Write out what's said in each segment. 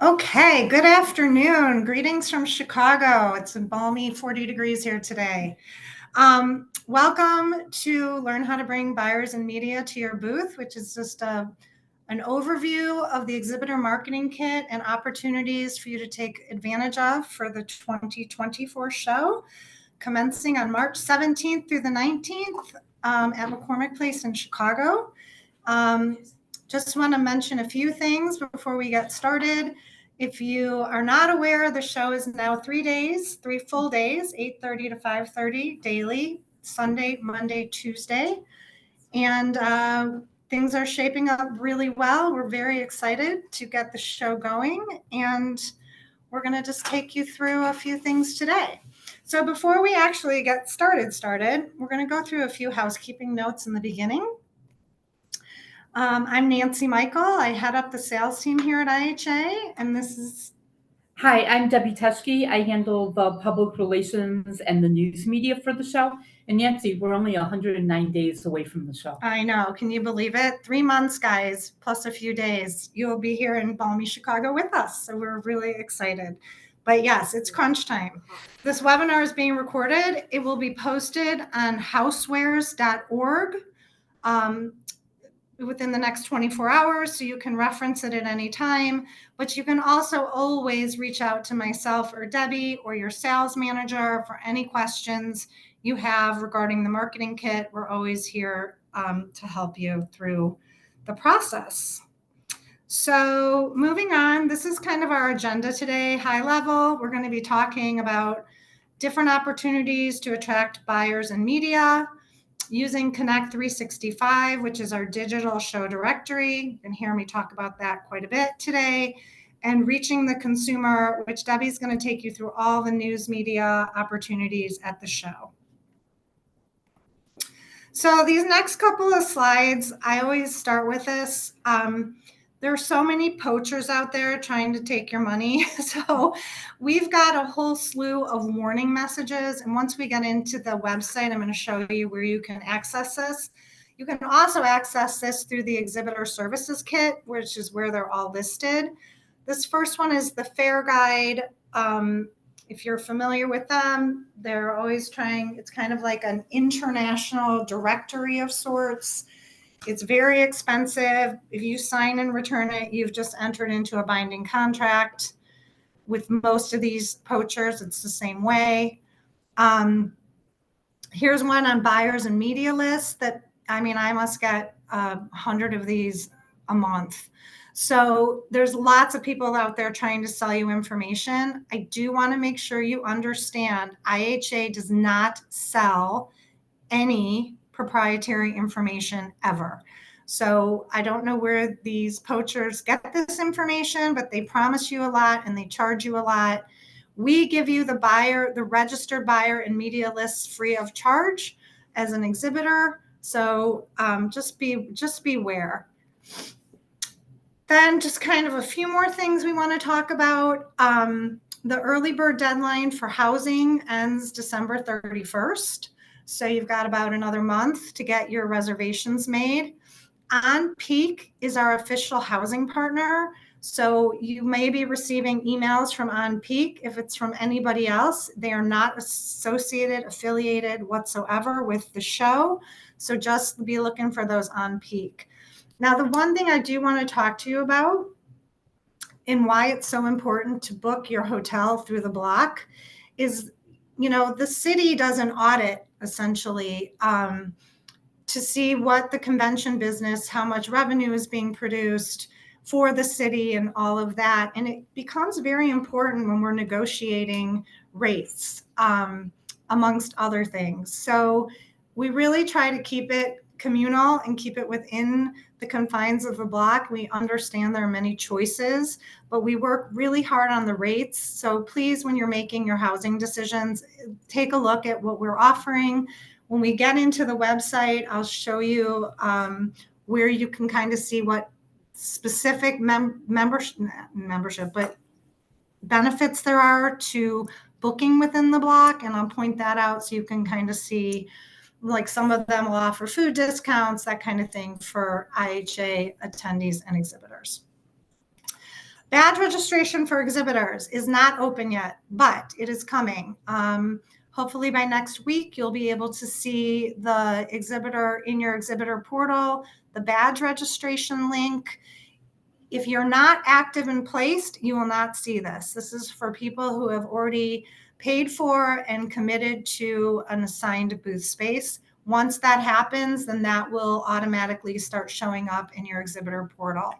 Okay, good afternoon. Greetings from Chicago. It's a balmy 40 degrees here today. Welcome to Learn How to Bring Buyers and Media to Your Booth, which is just an overview of the Exhibitor Marketing Kit and opportunities for you to take advantage of for the 2024 show, commencing on March 17th through the 19th at McCormick Place in Chicago. Just want to mention a few things before we get started. If you are not aware, the show is now 3 days, 3 full days, 8:30 to 5:30 daily, Sunday, Monday, Tuesday. And things are shaping up really well. We're very excited to get the show going. And we're going to just take you through a few things today. So before we actually get started, we're going to go through a few housekeeping notes in the beginning. I'm Nancy Michael. I head up the sales team here at IHA, and this is... Hi, I'm Debbie Teschke. I handle the public relations and the news media for the show. And Nancy, we're only 109 days away from the show. I know. Can you believe it? 3 months, guys, plus a few days. You'll be here in balmy Chicago with us. So we're really excited. But yes, it's crunch time. This webinar is being recorded. It will be posted on housewares.org. Within the next 24 hours, so you can reference it at any time. But you can also always reach out to myself or Debbie or your sales manager for any questions you have regarding the marketing kit. We're always here to help you through the process. So moving on, this is kind of our agenda today, high level. We're going to be talking about different opportunities to attract buyers and media, using Connect 365, which is our digital show directory. You can hear me talk about that quite a bit today. And reaching the consumer, which Debbie's going to take you through all the news media opportunities at the show. So these next couple of slides, I always start with this. There are so many poachers out there trying to take your money. So we've got a whole slew of warning messages. And once we get into the website, I'm going to show you where you can access this. You can also access this through the Exhibitor Services Kit, which is where they're all listed. This first one is the Fair Guide. If you're familiar with them, they're always trying, it's kind of like an international directory of sorts. It's very expensive. If you sign and return it, you've just entered into a binding contract. With most of these poachers, it's the same way. Here's one on buyers and media lists that, I mean, I must get 100 of these a month. So there's lots of people out there trying to sell you information. I do want to make sure you understand IHA does not sell any proprietary information ever. So I don't know where these poachers get this information, but they promise you a lot and they charge you a lot. We give you the registered buyer and media lists free of charge as an exhibitor. So just beware. Then just kind of a few more things we want to talk about. The early bird deadline for housing ends December 31st. So you've got about another month to get your reservations made. On Peak is our official housing partner. So you may be receiving emails from On Peak. If it's from anybody else, they are not affiliated whatsoever with the show. So just be looking for those On Peak. Now, the one thing I do want to talk to you about and why it's so important to book your hotel through the block is, you know, the city does an audit essentially to see what the convention business, how much revenue is being produced for the city and all of that. And it becomes very important when we're negotiating rates, amongst other things. So we really try to keep it communal and keep it within the confines of the block. We understand there are many choices, but we work really hard on the rates. So please, when you're making your housing decisions, take a look at what we're offering. When we get into the website, I'll show you where you can kind of see what specific membership, but benefits there are to booking within the block. And I'll point that out so you can kind of see, like some of them will offer food discounts, that kind of thing for IHA attendees and exhibitors. Badge registration for exhibitors is not open yet, but it is coming. Hopefully by next week, you'll be able to see the exhibitor in your exhibitor portal, the badge registration link. If you're not active and placed, you will not see this. This is for people who have already paid for and committed to an assigned booth space. Once that happens, then that will automatically start showing up in your exhibitor portal.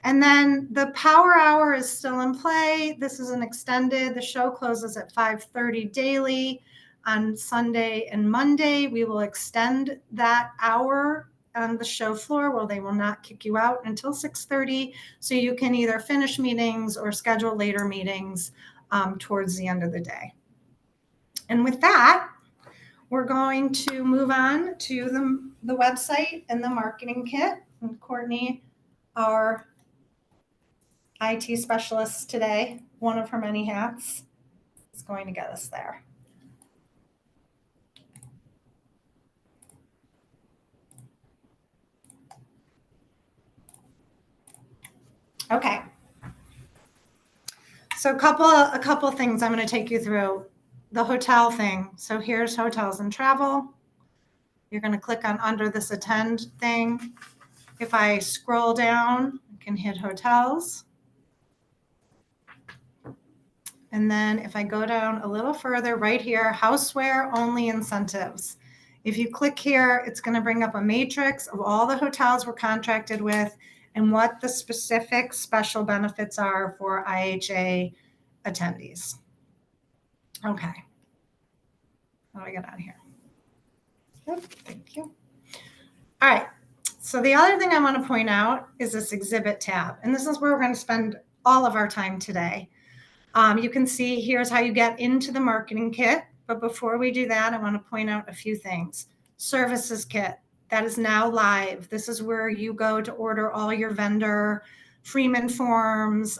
And then the power hour is still in play. This is an extended, the show closes at 5:30 daily on Sunday and Monday. We will extend that hour on the show floor where they will not kick you out until 6:30. So you can either finish meetings or schedule later meetings towards the end of the day. And with that, we're going to move on to the website and the marketing kit. And Courtney, our IT specialist today, one of her many hats, is going to get us there. Okay. So a couple things I'm going to take you through. The hotel thing. So here's hotels and travel. You're going to click on under this attend thing. If I scroll down, I can hit hotels. And then if I go down a little further, right here, houseware only incentives. If you click here, it's going to bring up a matrix of all the hotels we're contracted with and what the specific special benefits are for IHA attendees. Okay. How do I get out of here? Good, thank you. All right. So the other thing I want to point out is this exhibit tab. And this is where we're going to spend all of our time today. You can see here's how you get into the marketing kit. But before we do that, I want to point out a few things. Services kit, that is now live. This is where you go to order all your vendor Freeman forms,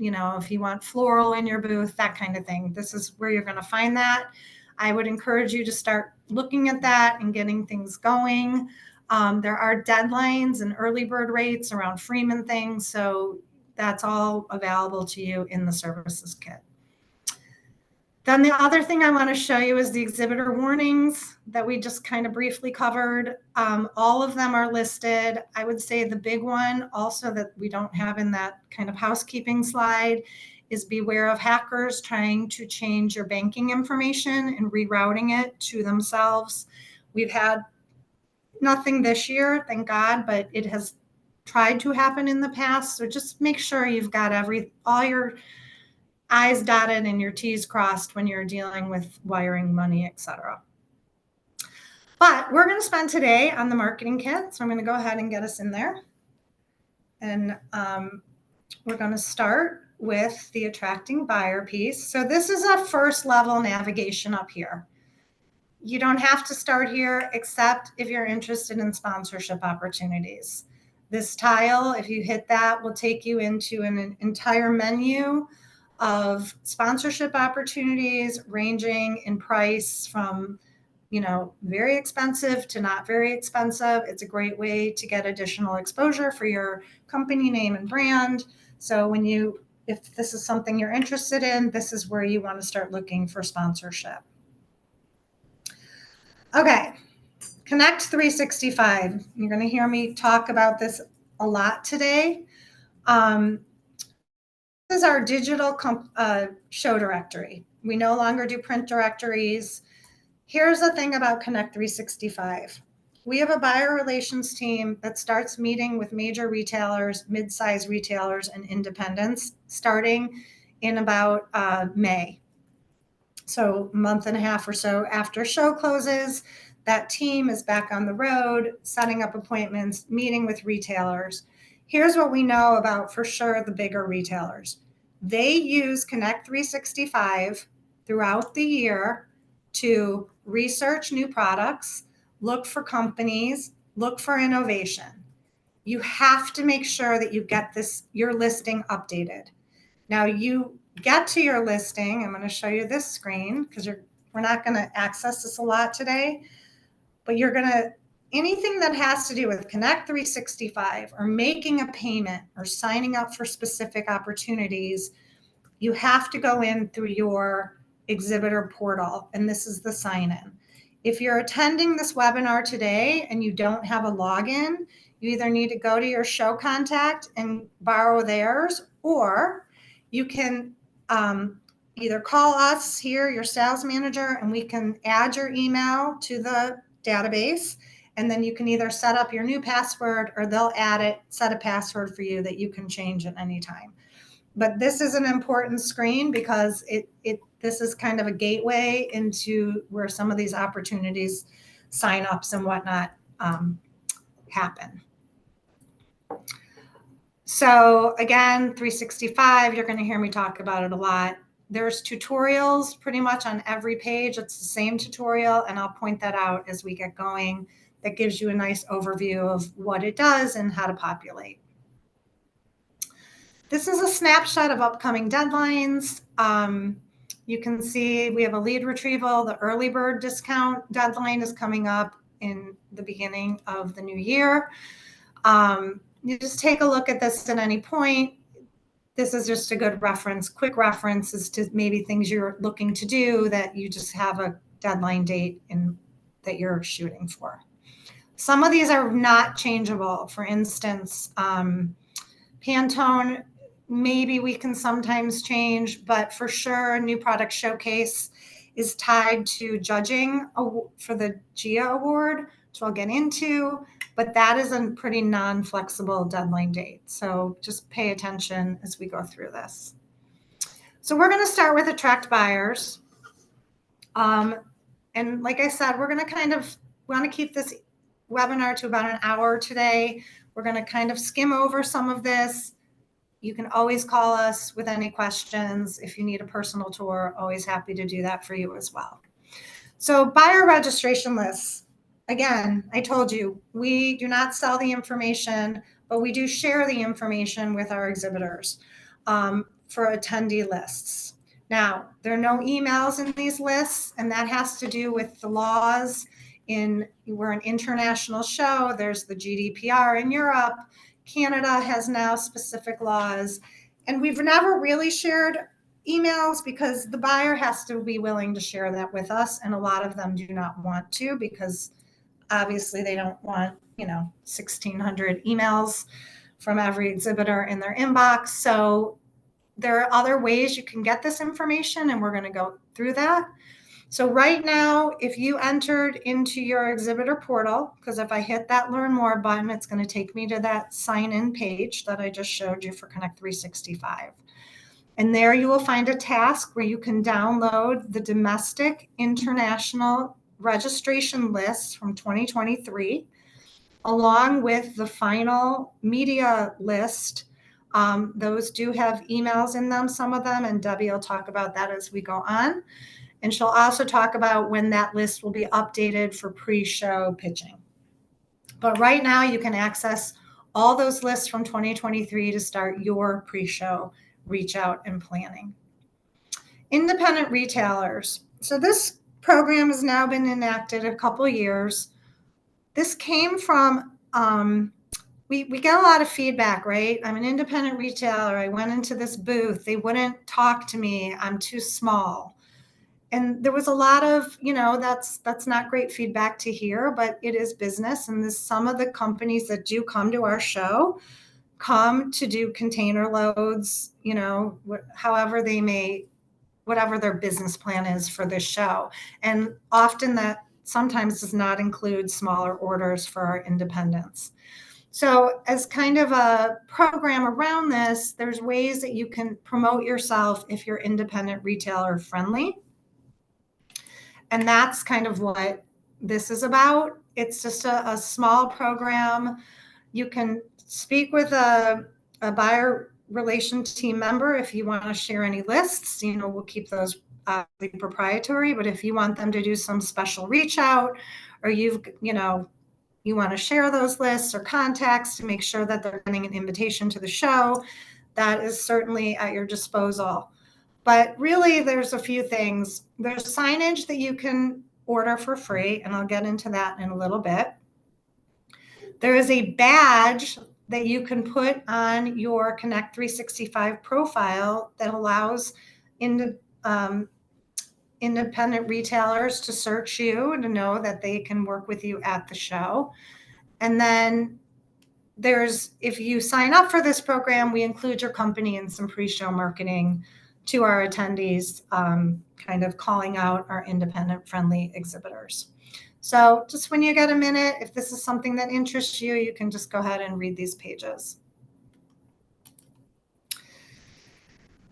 if you want floral in your booth, that kind of thing. This is where you're going to find that. I would encourage you to start looking at that and getting things going. There are deadlines and early bird rates around Freeman things. So that's all available to you in the services kit. Then the other thing I want to show you is the exhibitor warnings that we just kind of briefly covered. All of them are listed. I would say the big one also that we don't have in that kind of housekeeping slide is beware of hackers trying to change your banking information and rerouting it to themselves. We've had nothing this year, thank God, but it has tried to happen in the past. So just make sure you've got all your I's dotted and your T's crossed when you're dealing with wiring money, etc. But we're going to spend today on the marketing kit. So I'm going to go ahead and get us in there. And we're going to start with the attracting buyer piece. So this is a first level navigation up here. You don't have to start here except if you're interested in sponsorship opportunities. This tile, if you hit that, will take you into an entire menu of sponsorship opportunities ranging in price from, very expensive to not very expensive. It's a great way to get additional exposure for your company name and brand. So if this is something you're interested in, this is where you want to start looking for sponsorship. Okay, Connect 365. You're going to hear me talk about this a lot today. This is our digital show directory. We no longer do print directories. Here's the thing about Connect 365. We have a buyer relations team that starts meeting with major retailers, mid-size retailers, and independents starting in about May. So a month and a half or so after show closes, that team is back on the road, setting up appointments, meeting with retailers. Here's what we know about for sure the bigger retailers. They use Connect 365 throughout the year to research new products, look for companies, look for innovation. You have to make sure that you get your listing updated. Now you get to your listing. I'm going to show you this screen because we're not going to access this a lot today, but you're going to anything that has to do with Connect 365 or making a payment or signing up for specific opportunities, you have to go in through your exhibitor portal, and this is the sign in. If you're attending this webinar today and you don't have a login, you either need to go to your show contact and borrow theirs, or you can either call us here, your sales manager, and we can add your email to the database. And then you can either set up your new password or they'll add it, set a password for you that you can change at any time. But this is an important screen because this is kind of a gateway into where some of these opportunities, signups and whatnot happen. So again, 365, you're going to hear me talk about it a lot. There's tutorials pretty much on every page. It's the same tutorial, and I'll point that out as we get going. That gives you a nice overview of what it does and how to populate. This is a snapshot of upcoming deadlines. You can see we have a lead retrieval. The early bird discount deadline is coming up in the beginning of the new year. You just take a look at this at any point. This is just a good reference, quick reference as to maybe things you're looking to do that you just have a deadline date that you're shooting for. Some of these are not changeable. For instance, Pantone, maybe we can sometimes change, but for sure, a new product showcase is tied to judging for the GIA award, which I'll get into, but that is a pretty non-flexible deadline date. So just pay attention as we go through this. So we're going to start with attract buyers. And like I said, we're going to want to keep this webinar to about an hour today. We're going to kind of skim over some of this. You can always call us with any questions. If you need a personal tour, always happy to do that for you as well. So buyer registration lists. Again, I told you, we do not sell the information, but we do share the information with our exhibitors for attendee lists. Now, there are no emails in these lists, and that has to do with the laws. We're an international show. There's the GDPR in Europe. Canada has now specific laws, and we've never really shared emails because the buyer has to be willing to share that with us, and a lot of them do not want to because obviously they don't want 1,600 emails from every exhibitor in their inbox. So there are other ways you can get this information, and we're going to go through that. So right now, if you entered into your exhibitor portal, because if I hit that Learn More button, it's going to take me to that sign-in page that I just showed you for Connect 365. And there you will find a task where you can download the domestic international registration list from 2023, along with the final media list. Those do have emails in them, some of them, and Debbie will talk about that as we go on. And she'll also talk about when that list will be updated for pre-show pitching. But right now you can access all those lists from 2023 to start your pre-show reach out and planning. Independent retailers. So this program has now been enacted a couple years. This came from, we get a lot of feedback, right? I'm an independent retailer. I went into this booth. They wouldn't talk to me. I'm too small. And there was a lot of, that's not great feedback to hear, but it is business. And some of the companies that do come to our show come to do container loads, however whatever their business plan is for this show. And often that sometimes does not include smaller orders for our independents. So as kind of a program around this, there's ways that you can promote yourself if you're independent retailer friendly. And that's kind of what this is about. It's just a small program. You can speak with a buyer relation team member if you want to share any lists. We'll keep those proprietary, but if you want them to do some special reach out, or you want to share those lists or contacts to make sure that they're getting an invitation to the show, that is certainly at your disposal. But really, there's a few things. There's signage that you can order for free, and I'll get into that in a little bit. There is a badge that you can put on your Connect 365 profile that allows independent retailers to search you to know that they can work with you at the show. And then if you sign up for this program, we include your company in some pre-show marketing to our attendees, kind of calling out our independent friendly exhibitors. So just when you get a minute, if this is something that interests you, you can just go ahead and read these pages.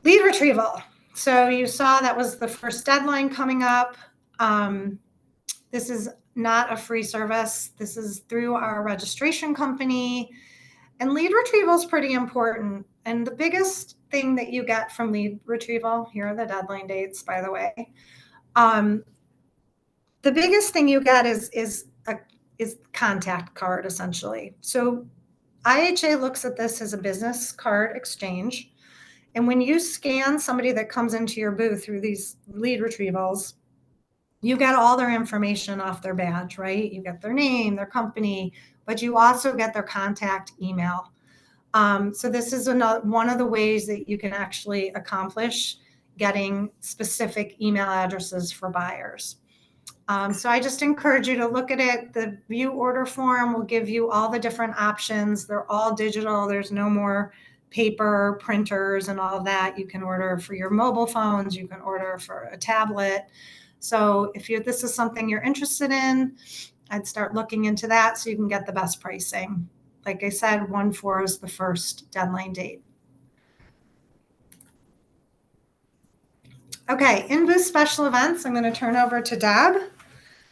Lead retrieval. So you saw that was the first deadline coming up. This is not a free service. This is through our registration company. And lead retrieval is pretty important. And the biggest thing that you get from lead retrieval, here are the deadline dates, by the way. The biggest thing you get is contact card, essentially. So IHA looks at this as a business card exchange. And when you scan somebody that comes into your booth through these lead retrievals, you get all their information off their badge, right? You get their name, their company, but you also get their contact email. So this is one of the ways that you can actually accomplish getting specific email addresses for buyers. So I just encourage you to look at it. The view order form will give you all the different options. They're all digital. There's no more paper printers and all of that. You can order for your mobile phones. You can order for a tablet. So if this is something you're interested in, I'd start looking into that so you can get the best pricing. Like I said, 1/4 is the first deadline date. Okay, in-booth special events, I'm going to turn over to Deb.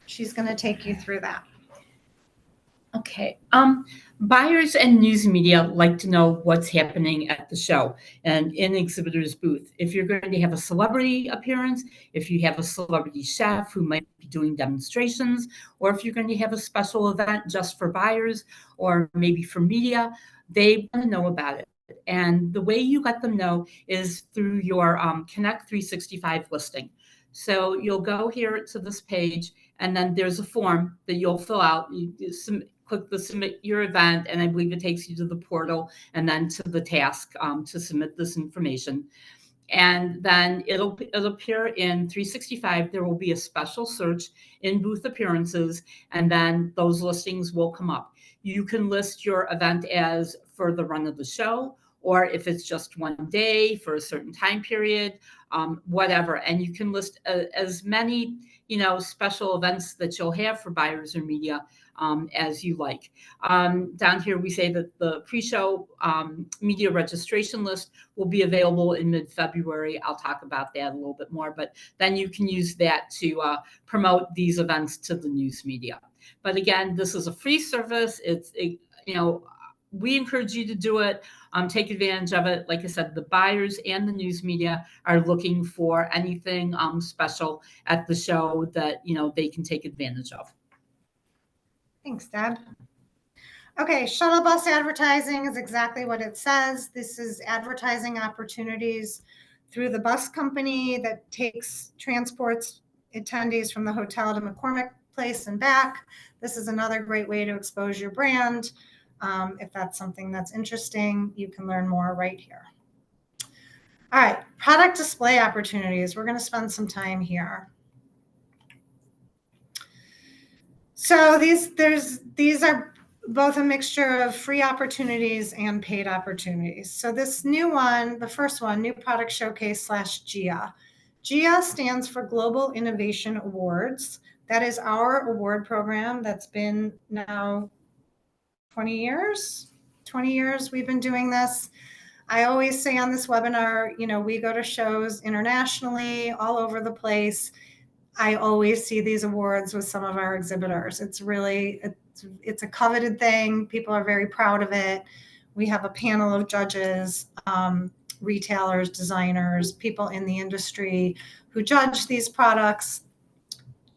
She's going to take you through that. Okay. Buyers and news media like to know what's happening at the show and in exhibitors' booth. If you're going to have a celebrity appearance, if you have a celebrity chef who might be doing demonstrations, or if you're going to have a special event just for buyers or maybe for media, they want to know about it. And the way you let them know is through your Connect 365 listing. So you'll go here to this page, and then there's a form that you'll fill out. You click the submit your event, and I believe it takes you to the portal and then to the task to submit this information. And then it'll appear in 365. There will be a special search in booth appearances, and then those listings will come up. You can list your event as for the run of the show, or if it's just one day for a certain time period, whatever. And you can list as many, special events that you'll have for buyers or media as you like. Down here, we say that the pre-show media registration list will be available in mid-February. I'll talk about that a little bit more, but then you can use that to promote these events to the news media. But again, this is a free service. We encourage you to do it. Take advantage of it. Like I said, the buyers and the news media are looking for anything special at the show that they can take advantage of. Thanks, Deb. Okay, shuttle bus advertising is exactly what it says. This is advertising opportunities through the bus company that transports attendees from the hotel to McCormick Place and back. This is another great way to expose your brand. If that's something that's interesting, you can learn more right here. All right, product display opportunities. We're going to spend some time here. So these are both a mixture of free opportunities and paid opportunities. So this new one, the first one, New Product Showcase /GIA. GIA stands for Global Innovation Awards. That is our award program that's been now 20 years. 20 years we've been doing this. I always say on this webinar, we go to shows internationally, all over the place. I always see these awards with some of our exhibitors. It's a coveted thing. People are very proud of it. We have a panel of judges, retailers, designers, people in the industry who judge these products.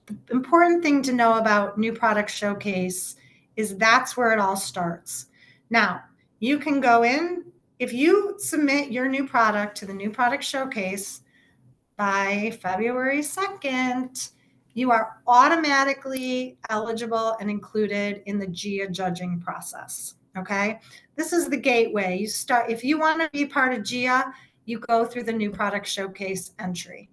The important thing to know about New Product Showcase is that's where it all starts. Now, you can go in, if you submit your new product to the New Product Showcase by February 2nd, you are automatically eligible and included in the GIA judging process. Okay, this is the gateway. You start, if you want to be part of GIA, you go through the new product showcase entry.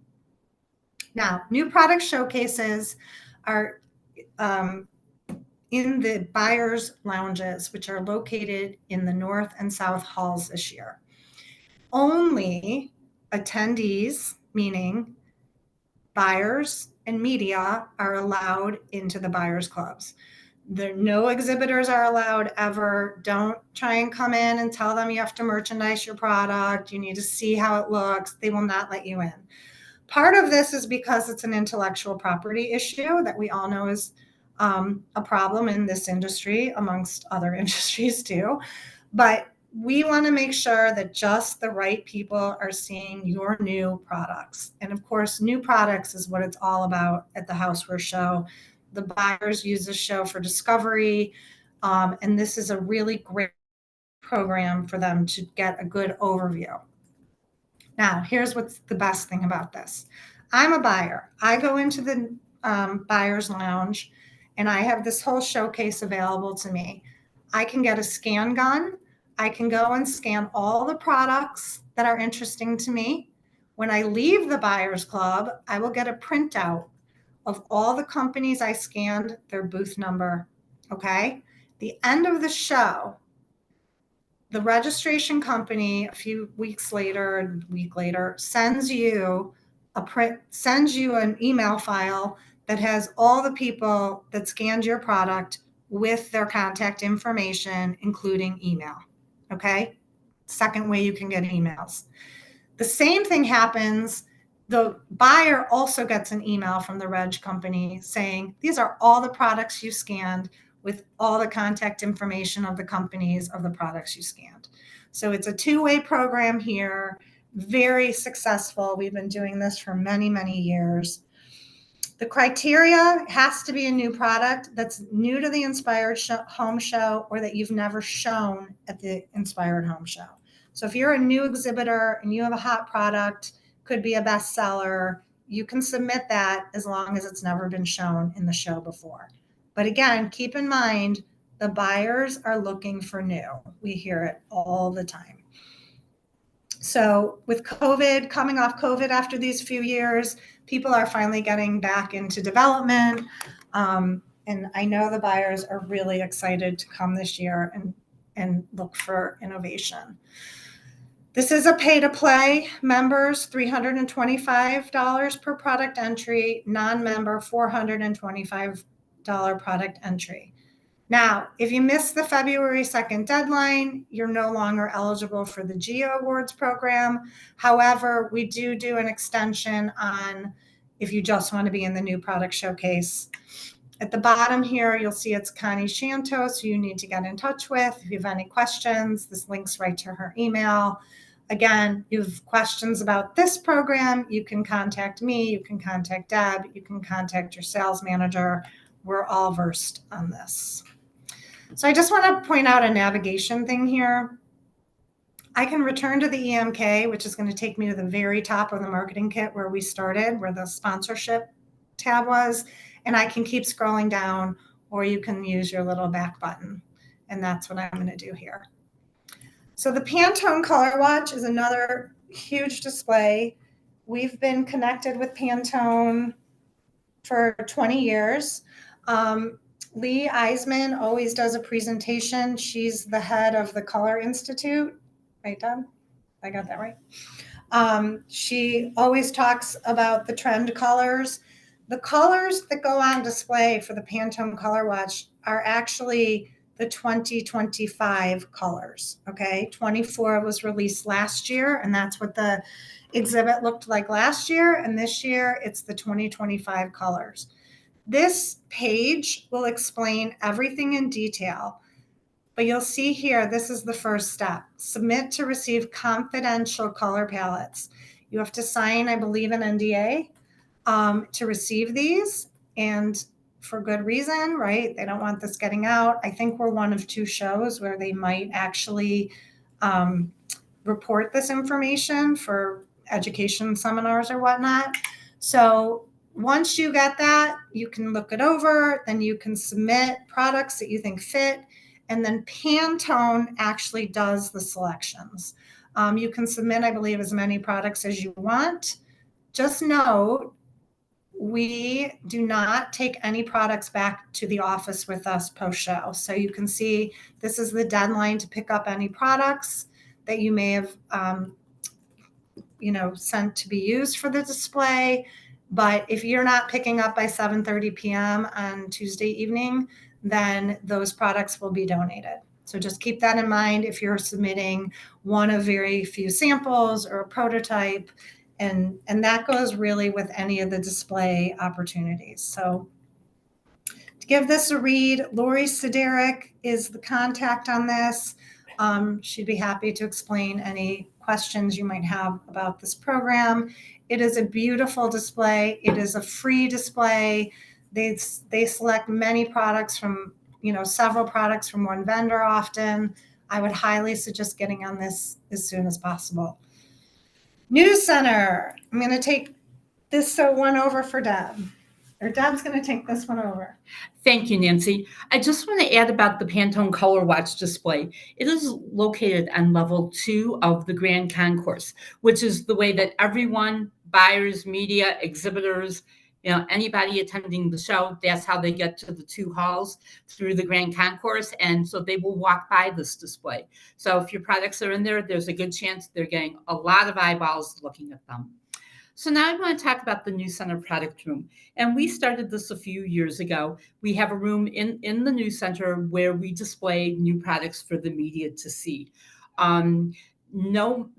Now, new product showcases are in the buyers' lounges, which are located in the north and south halls this year. Only attendees, meaning buyers and media, are allowed into the buyers clubs. No exhibitors are allowed ever. Don't try and come in and tell them you have to merchandise your product. You need to see how it looks. They will not let you in. Part of this is because it's an intellectual property issue that we all know is a problem in this industry, amongst other industries too. But we want to make sure that just the right people are seeing your new products. And of course, new products is what it's all about at the Houseware Show. The buyers use this show for discovery. And this is a really great program for them to get a good overview. Now, here's what's the best thing about this. I'm a buyer. I go into the buyer's lounge and I have this whole showcase available to me. I can get a scan gun. I can go and scan all the products that are interesting to me. When I leave the buyer's club, I will get a printout of all the companies I scanned, their booth number. Okay. The end of the show, the registration company a few weeks later, a week later, sends you an email file that has all the people that scanned your product with their contact information, including email. Okay. Second way you can get emails. The same thing happens. The buyer also gets an email from the reg company saying, these are all the products you scanned with all the contact information of the companies of the products you scanned. So it's a two-way program here, very successful. We've been doing this for many, many years. The criteria has to be a new product that's new to the Inspired Home Show or that you've never shown at the Inspired Home Show. So if you're a new exhibitor and you have a hot product, could be a bestseller, you can submit that as long as it's never been shown in the show before. But again, keep in mind, the buyers are looking for new. We hear it all the time. So with COVID, coming off COVID after these few years, people are finally getting back into development. And I know the buyers are really excited to come this year and look for innovation. This is a pay-to-play. Members, $325 per product entry. Non-member, $425 product entry. Now, if you miss the February 2nd deadline, you're no longer eligible for the GIA Awards program. However, we do an extension on if you just want to be in the new product showcase. At the bottom here, you'll see it's Connie Shantos, who you need to get in touch with. If you have any questions, this links right to her email. Again, you have questions about this program, you can contact me, you can contact Deb, you can contact your sales manager. We're all versed on this. So I just want to point out a navigation thing here. I can return to the EMK, which is going to take me to the very top of the marketing kit where we started, where the sponsorship tab was, and I can keep scrolling down, or you can use your little back button. And that's what I'm going to do here. So the Pantone Color Watch is another huge display. We've been connected with Pantone for 20 years. Lee Eisman always does a presentation. She's the head of the Color Institute. Right, Deb? I got that right. She always talks about the trend colors. The colors that go on display for the Pantone Color Watch are actually the 2025 colors, okay? 24 was released last year, and that's what the exhibit looked like last year, and this year it's the 2025 colors. This page will explain everything in detail, but you'll see here, this is the first step. Submit to receive confidential color palettes. You have to sign, I believe, an NDA to receive these, and for good reason, right? They don't want this getting out. I think we're one of two shows where they might actually report this information for education seminars or whatnot. So once you get that, you can look it over, then you can submit products that you think fit, and then Pantone actually does the selections. You can submit, I believe, as many products as you want. Just note, we do not take any products back to the office with us post-show. So you can see this is the deadline to pick up any products that you may have sent to be used for the display. But if you're not picking up by 7:30 p.m. on Tuesday evening, then those products will be donated. So just keep that in mind if you're submitting one of very few samples or a prototype. And that goes really with any of the display opportunities. So to give this a read, Lori Sideric is the contact on this. She'd be happy to explain any questions you might have about this program. It is a beautiful display. It is a free display. They select many products from, several products from one vendor often. I would highly suggest getting on this as soon as possible. News Center. I'm going to take this one over for Deb. Or Deb's going to take this one over. Thank you, Nancy. I just want to add about the Pantone Color Watch display. It is located on level 2 of the Grand Concourse, which is the way that everyone, buyers, media, exhibitors, anybody attending the show, that's how they get to the 2 halls through the Grand Concourse. And so they will walk by this display. So if your products are in there, there's a good chance they're getting a lot of eyeballs looking at them. So now I want to talk about the News Center product room. And we started this a few years ago. We have a room in the News Center where we display new products for the media to see. No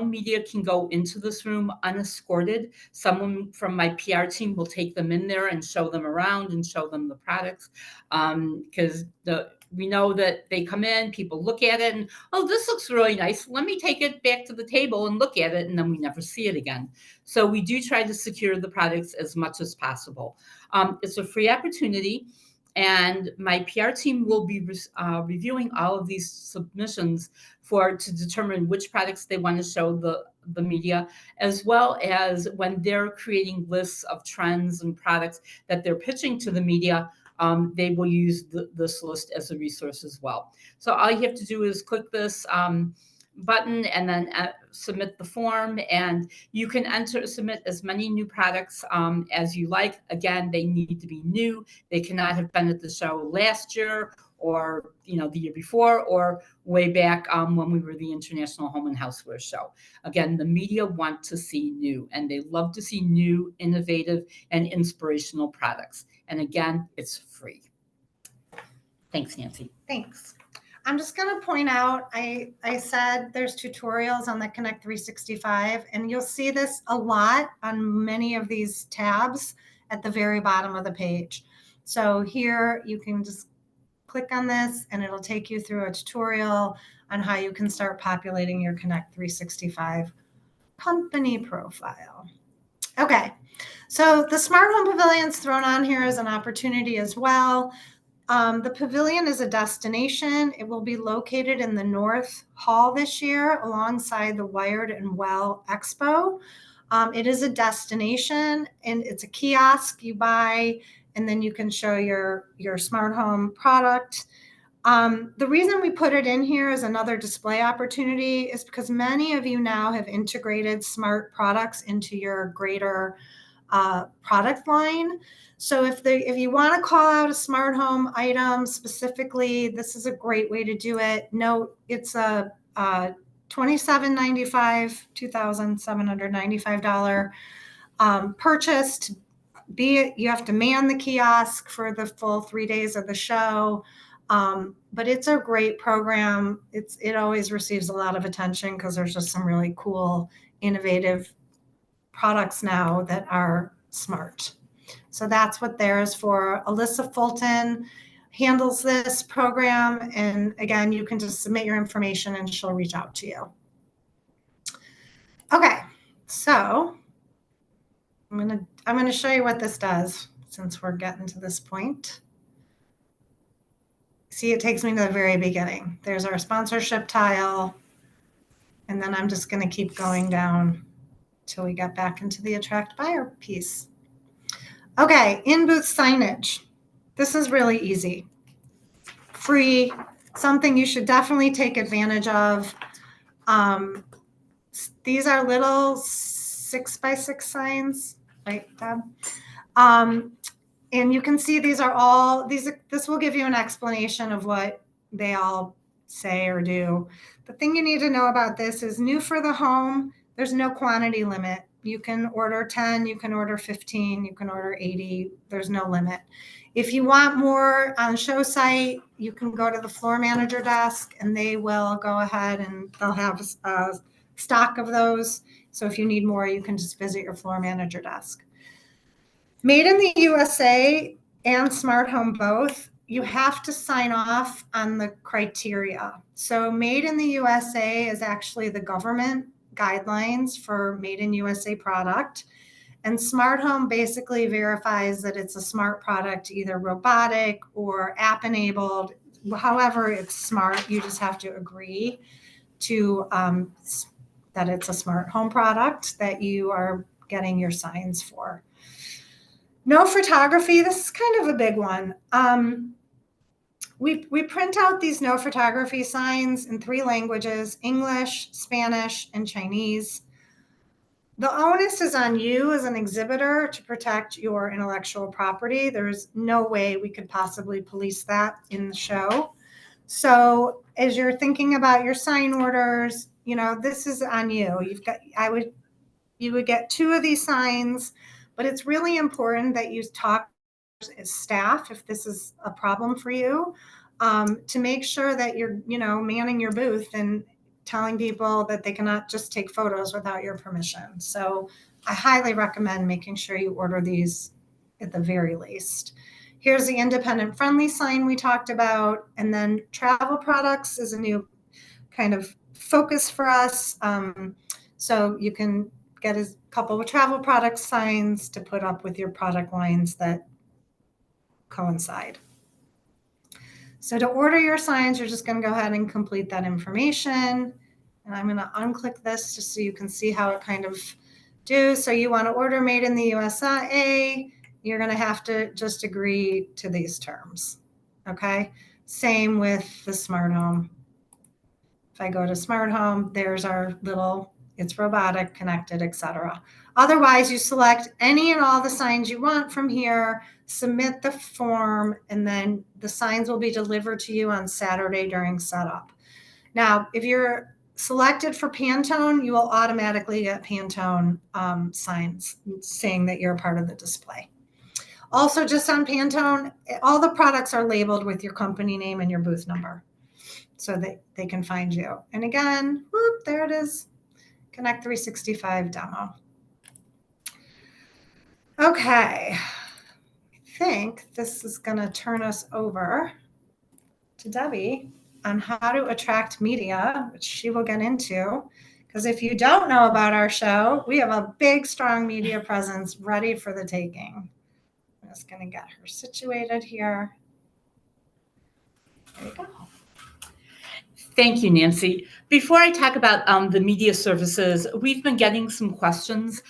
media can go into this room unescorted. Someone from my PR team will take them in there and show them around and show them the products. Because we know that they come in, people look at it and, oh, this looks really nice. Let me take it back to the table and look at it. And then we never see it again. So we do try to secure the products as much as possible. It's a free opportunity. And my PR team will be reviewing all of these submissions to determine which products they want to show the media, as well as when they're creating lists of trends and products that they're pitching to the media, they will use this list as a resource as well. So all you have to do is click this button and then submit the form, and you can submit as many new products as you like. Again, they need to be new. They cannot have been at the show last year or the year before or way back when we were the International Home and Houseware Show. Again, the media want to see new, and they love to see new, innovative, and inspirational products. And again, it's free. Thanks, Nancy. Thanks. I'm just going to point out, I said there's tutorials on the Connect 365, and you'll see this a lot on many of these tabs at the very bottom of the page. So here you can just click on this and it'll take you through a tutorial on how you can start populating your Connect 365 company profile. Okay, so the Smart Home Pavilion's thrown on here as an opportunity as well. The pavilion is a destination. It will be located in the North Hall this year alongside the Wired and Well Expo. It is a destination and it's a kiosk you buy, and then you can show your smart home product. The reason we put it in here as another display opportunity is because many of you now have integrated smart products into your greater product line. So if you want to call out a smart home item specifically, this is a great way to do it. Note it's a $2,795 purchase. You have to man the kiosk for the full 3 days of the show. But it's a great program. It always receives a lot of attention because there's just some really cool, innovative products now that are smart. So that's what there is for. Alyssa Fulton handles this program. And again, you can just submit your information and she'll reach out to you. Okay, so I'm gonna show you what this does since we're getting to this point. See, it takes me to the very beginning. There's our sponsorship tile. And then I'm just gonna keep going down till we get back into the attract buyer piece. Okay, in-booth signage. This is really easy. Free, something you should definitely take advantage of. These are little 6x6 signs, right, Deb? And you can see these are all, this will give you an explanation of what they all say or do. The thing you need to know about this is new for the home, there's no quantity limit. You can order 10, you can order 15, you can order 80, there's no limit. If you want more on show site, you can go to the floor manager desk and they will go ahead and they'll have a stock of those. So if you need more, you can just visit your floor manager desk. Made in the USA and smart home both, you have to sign off on the criteria. So made in the USA is actually the government guidelines for made in USA product. And smart home basically verifies that it's a smart product, either robotic or app enabled. However, it's smart, you just have to agree to that it's a smart home product that you are getting your signs for. No photography, this is kind of a big one. We print out these no photography signs in 3 languages, English, Spanish, and Chinese. The onus is on you as an exhibitor to protect your intellectual property. There's no way we could possibly police that in the show. So as you're thinking about your sign orders, this is on you. You would get 2 of these signs, but it's really important that you talk as staff if this is a problem for you, to make sure that you're, manning your booth and telling people that they cannot just take photos without your permission. So I highly recommend making sure you order these at the very least. Here's the independent friendly sign we talked about. And then travel products is a new kind of focus for us. So you can get a couple of travel product signs to put up with your product lines that coincide. So to order your signs, you're just going to go ahead and complete that information. And I'm going to unclick this just so you can see how it kind of do. So you want to order made in the USA, you're going to have to just agree to these terms. Okay. Same with the smart home. If I go to smart home, there's our little, it's robotic, connected, etc. Otherwise, you select any and all the signs you want from here, submit the form, and then the signs will be delivered to you on Saturday during setup. Now, if you're selected for Pantone, you will automatically get Pantone signs saying that you're a part of the display. Also, just on Pantone, all the products are labeled with your company name and your booth number so that they can find you. And again, whoop, there it is. Connect 365 demo. Okay, I think this is going to turn us over to Debbie on how to attract media, which she will get into. Because if you don't know about our show, we have a big, strong media presence ready for the taking. I'm just going to get her situated here. There you go. Thank you, Nancy. Before I talk about the media services, we've been getting some questions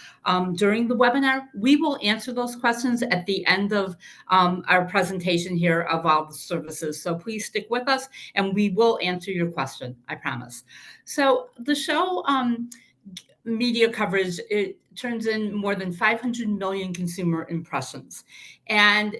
during the webinar. We will answer those questions at the end of our presentation here of all the services. So please stick with us and we will answer your question, I promise. So the show media coverage, it turns in more than 500 million consumer impressions. And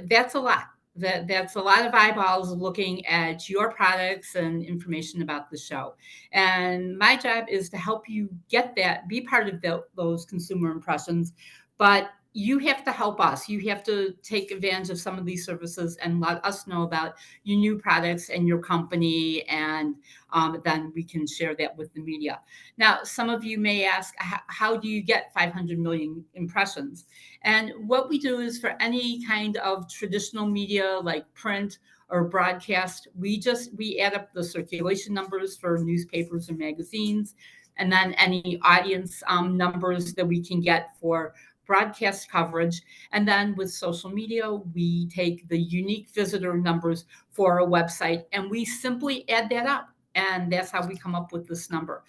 that's a lot. That's a lot of eyeballs looking at your products and information about the show. And my job is to help you get that, be part of those consumer impressions. But you have to help us. You have to take advantage of some of these services and let us know about your new products and your company. And then we can share that with the media. Now, some of you may ask, how do you get 500 million impressions? And what we do is for any kind of traditional media like print or broadcast, we add up the circulation numbers for newspapers and magazines, and then any audience numbers that we can get for broadcast coverage. And then with social media, we take the unique visitor numbers for a website and we simply add that up. And that's how we come up with this number.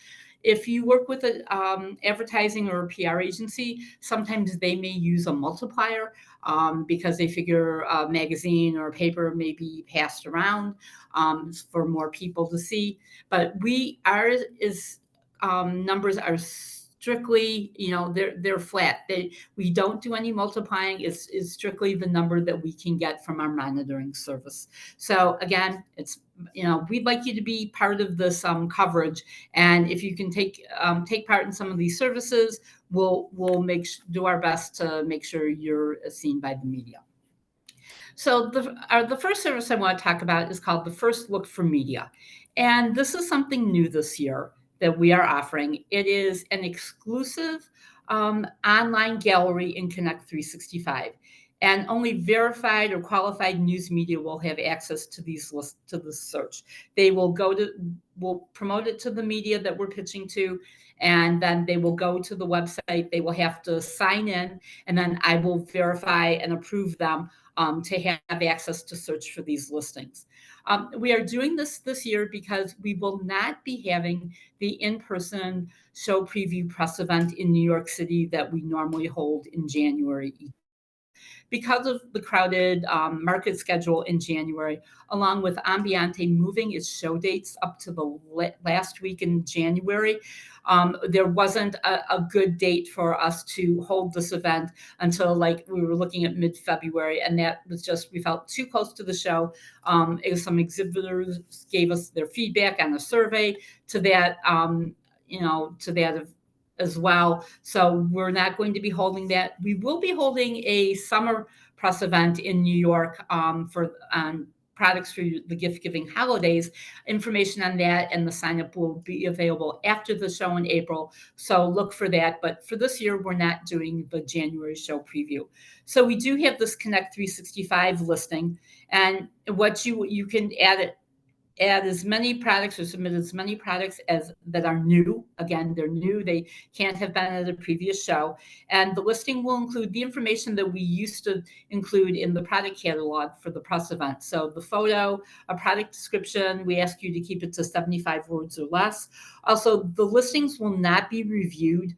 If you work with an advertising or a PR agency, sometimes they may use a multiplier because they figure a magazine or a paper may be passed around for more people to see. But ours is numbers are strictly, they're flat. We don't do any multiplying. It's strictly the number that we can get from our monitoring service. So again, we'd like you to be part of this coverage, and if you can take part in some of these services, we'll do our best to make sure you're seen by the media. So the first service I want to talk about is called the First Look for Media. And this is something new this year that we are offering. It is an exclusive online gallery in Connect 365. And only verified or qualified news media will have access to these lists, to this search. We'll promote it to the media that we're pitching to, and then they will go to the website. They will have to sign in, and then I will verify and approve them to have access to search for these listings. We are doing this year because we will not be having the in-person show preview press event in New York City that we normally hold in January. Because of the crowded market schedule in January, along with Ambiente moving its show dates up to the last week in January, there wasn't a good date for us to hold this event until we were looking at mid-February, and that was we felt too close to the show. Some exhibitors gave us their feedback on a survey to that, as well. So we're not going to be holding that. We will be holding a summer press event in New York for products for the gift-giving holidays. Information on that and the sign-up will be available after the show in April. So look for that. But for this year, we're not doing the January show preview. So we do have this Connect 365 listing, and what you can add as many products or submit as many products as that are new. Again, they're new. They can't have been at a previous show. And the listing will include the information that we used to include in the product catalog for the press event. So the photo, a product description, we ask you to keep it to 75 words or less. Also, the listings will not be reviewed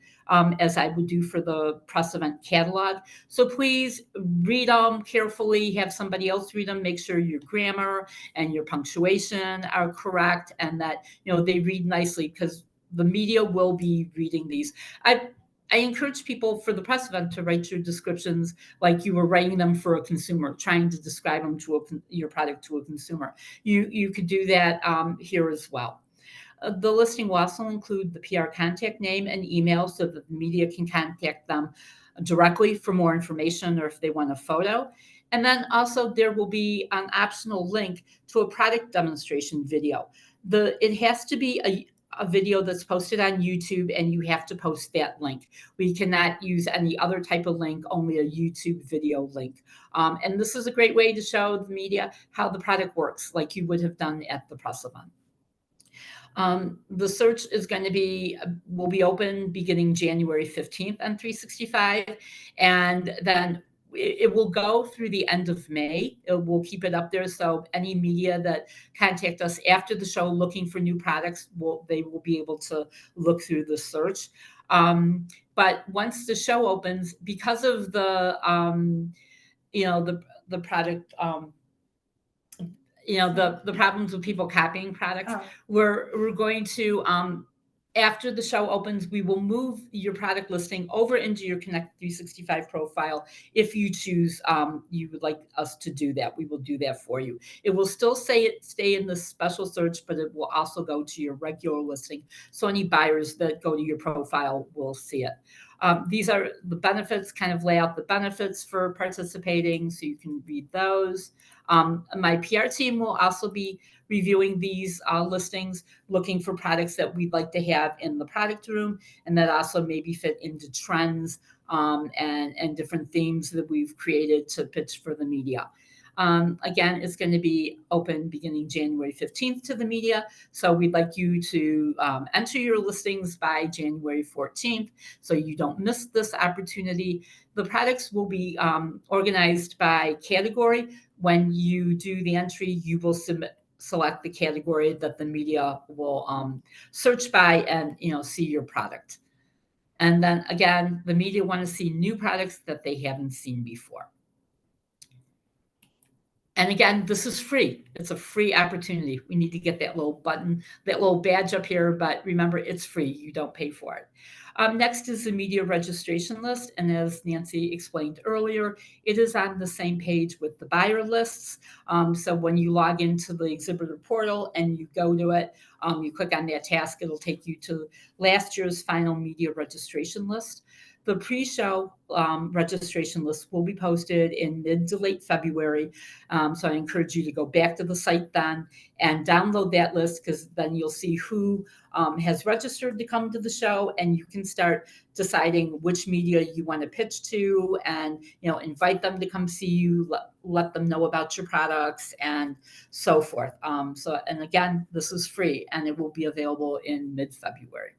as I would do for the press event catalog. So please read them carefully, have somebody else read them, make sure your grammar and your punctuation are correct, and that they read nicely, because the media will be reading these. I encourage people for the press event to write your descriptions like you were writing them for a consumer, trying to describe them to your product to a consumer. You could do that here as well. The listing will also include the PR contact name and email so that the media can contact them directly for more information or if they want a photo. And then also there will be an optional link to a product demonstration video. It has to be a video that's posted on YouTube, and you have to post that link. We cannot use any other type of link, only a YouTube video link. And this is a great way to show the media how the product works, like you would have done at the press event. The search will be open beginning January 15th on 365, and then it will go through the end of May. We'll keep it up there, so any media that contact us after the show looking for new products, they will be able to look through the search. But once the show opens, because of the product, the problems with people copying products, we're going to, after the show opens, we will move your product listing over into your Connect 365 profile. If you choose, you would like us to do that, we will do that for you. It will still stay in the special search, but it will also go to your regular listing. So any buyers that go to your profile will see it. These are the benefits, kind of lay out the benefits for participating so you can read those. My PR team will also be reviewing these listings, looking for products that we'd like to have in the product room, and that also maybe fit into trends and different themes that we've created to pitch for the media. Again, it's going to be open beginning January 15th to the media. So we'd like you to enter your listings by January 14th so you don't miss this opportunity. The products will be organized by category. When you do the entry, you will select the category that the media will search by and, see your product. And then again, the media want to see new products that they haven't seen before. And again, this is free. It's a free opportunity. We need to get that little button, that little badge up here, but remember, it's free. You don't pay for it. Next is the media registration list. And as Nancy explained earlier, it is on the same page with the buyer lists. So when you log into the exhibitor portal and you go to it, you click on that task, it'll take you to last year's final media registration list. The pre-show registration list will be posted in mid to late February. So I encourage you to go back to the site then and download that list, because then you'll see who has registered to come to the show, and you can start deciding which media you want to pitch to, and invite them to come see you, let them know about your products, and so forth. And again, this is free, and it will be available in mid-February.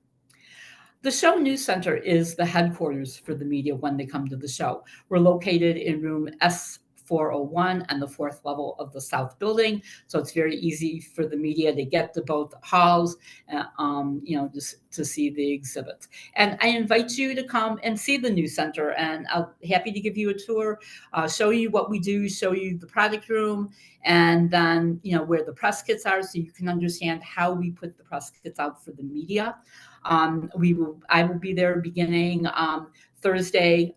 The Show News Center is the headquarters for the media when they come to the show. We're located in room S401 on the 4th level of the South Building, so it's very easy for the media to get to both halls, just to see the exhibits. And I invite you to come and see the News Center, and I'm happy to give you a tour, show you what we do, show you the product room, and then where the press kits are, so you can understand how we put the press kits out for the media. I will be there beginning Thursday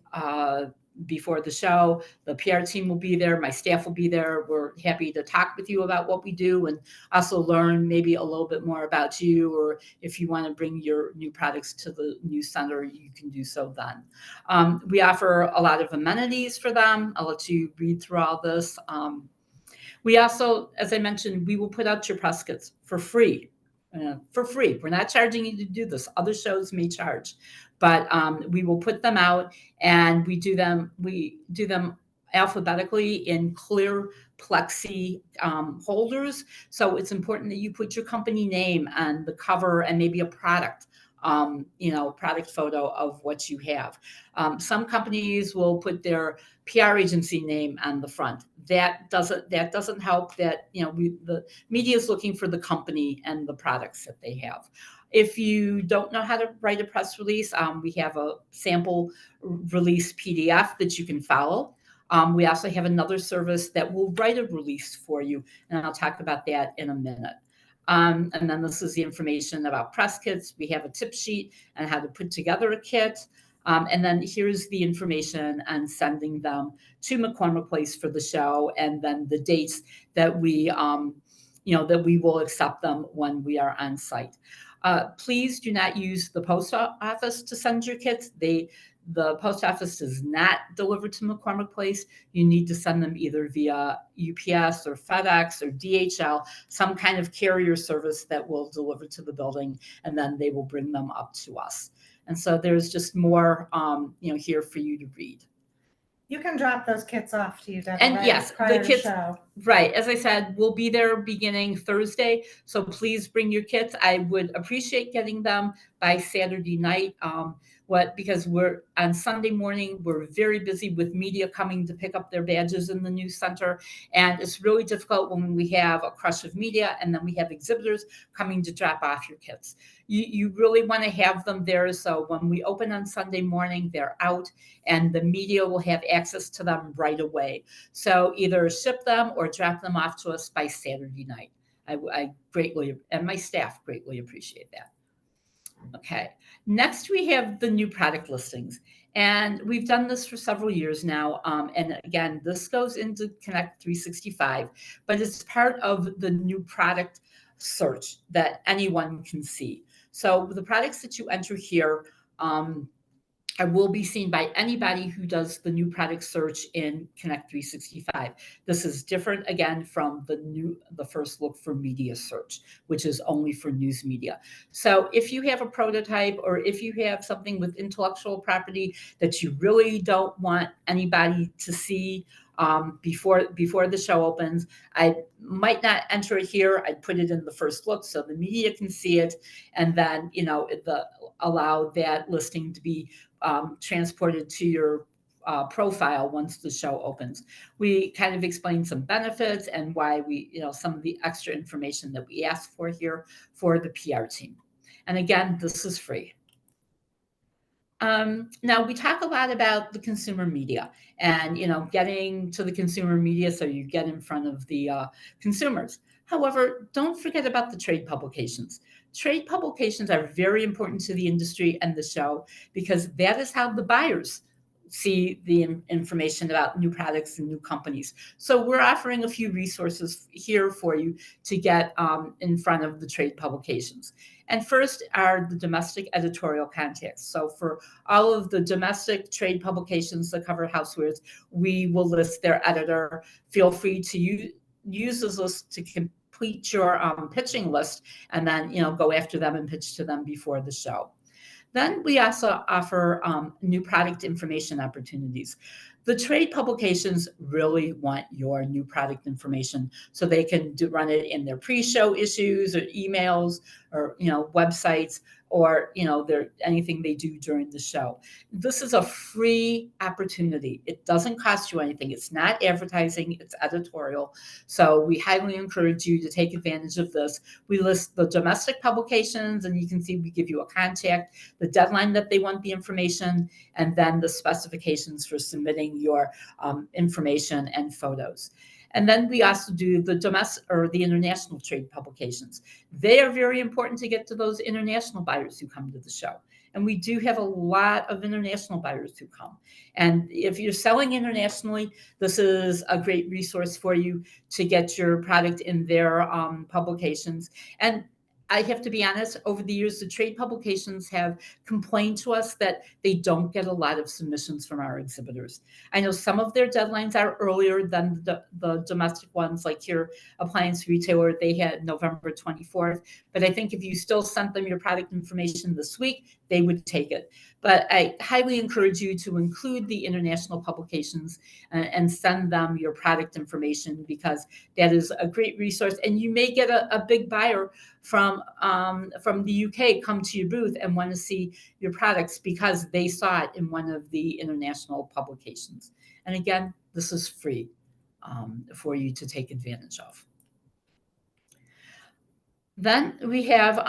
before the show. The PR team will be there. My staff will be there. We're happy to talk with you about what we do and also learn maybe a little bit more about you, or if you want to bring your new products to the News Center, you can do so then. We offer a lot of amenities for them. I'll let you read through all this. We also, as I mentioned, we will put out your press kits for free. We're not charging you to do this. Other shows may charge, but we will put them out, and we do them alphabetically in clear plexi holders. So it's important that you put your company name on the cover and maybe a product photo of what you have. Some companies will put their PR agency name on the front. That doesn't help. The media is looking for the company and the products that they have. If you don't know how to write a press release, we have a sample release PDF that you can follow. We also have another service that will write a release for you, and I'll talk about that in a minute. And then this is the information about press kits. We have a tip sheet on how to put together a kit. And then here's the information on sending them to McCormick Place for the show, and then the dates that we will accept them when we are on site. Please do not use the post office to send your kits. The post office does not deliver to McCormick Place. You need to send them either via UPS or FedEx or DHL, some kind of carrier service that will deliver to the building, and then they will bring them up to us. And so there's just more, here for you to read. You can drop those kits off to you, Deborah, And right? yes, prior the kits, to show. Right. As I said, we'll be there beginning Thursday. So please bring your kits. I would appreciate getting them by Saturday night. Because we're on Sunday morning, we're very busy with media coming to pick up their badges in the News Center. And it's really difficult when we have a crush of media and then we have exhibitors coming to drop off your kits. You really want to have them there, so when we open on Sunday morning, they're out and the media will have access to them right away. So either ship them or drop them off to us by Saturday night. I greatly, and my staff greatly appreciate that. Okay, next we have the new product listings. And we've done this for several years now. And again, this goes into Connect 365, but it's part of the new product search that anyone can see. So the products that you enter here will be seen by anybody who does the new product search in Connect 365. This is different again from the first look for media search, which is only for news media. So if you have a prototype or if you have something with intellectual property that you really don't want anybody to see before the show opens, I might not enter it here. I'd put it in the first look so the media can see it, and then allow that listing to be transported to your profile once the show opens. We kind of explain some benefits and why we, some of the extra information that we ask for here for the PR team. And again, this is free. Now we talk a lot about the consumer media and getting to the consumer media so you get in front of the consumers. However, don't forget about the trade publications. Trade publications are very important to the industry and the show because that is how the buyers see the information about new products and new companies. So we're offering a few resources here for you to get in front of the trade publications. And first are the domestic editorial contacts. So for all of the domestic trade publications that cover housewares, we will list their editor. Feel free to use this list to complete your pitching list, and then go after them and pitch to them before the show. Then we also offer new product information opportunities. The trade publications really want your new product information so they can run it in their pre-show issues or emails or websites or anything they do during the show. This is a free opportunity. It doesn't cost you anything. It's not advertising, it's editorial. So we highly encourage you to take advantage of this. We list the domestic publications, and you can see we give you a contact, the deadline that they want the information, and then the specifications for submitting your information and photos. And then we also do the domestic or the international trade publications. They are very important to get to those international buyers who come to the show. And we do have a lot of international buyers who come. And if you're selling internationally, this is a great resource for you to get your product in their publications. And I have to be honest, over the years, the trade publications have complained to us that they don't get a lot of submissions from our exhibitors. I know some of their deadlines are earlier than the domestic ones, like your appliance retailer, they had November 24th. But I think if you still sent them your product information this week, they would take it. But I highly encourage you to include the international publications and send them your product information, because that is a great resource. And you may get a big buyer from the UK come to your booth and want to see your products because they saw it in one of the international publications. And again, this is free for you to take advantage of. Then we have,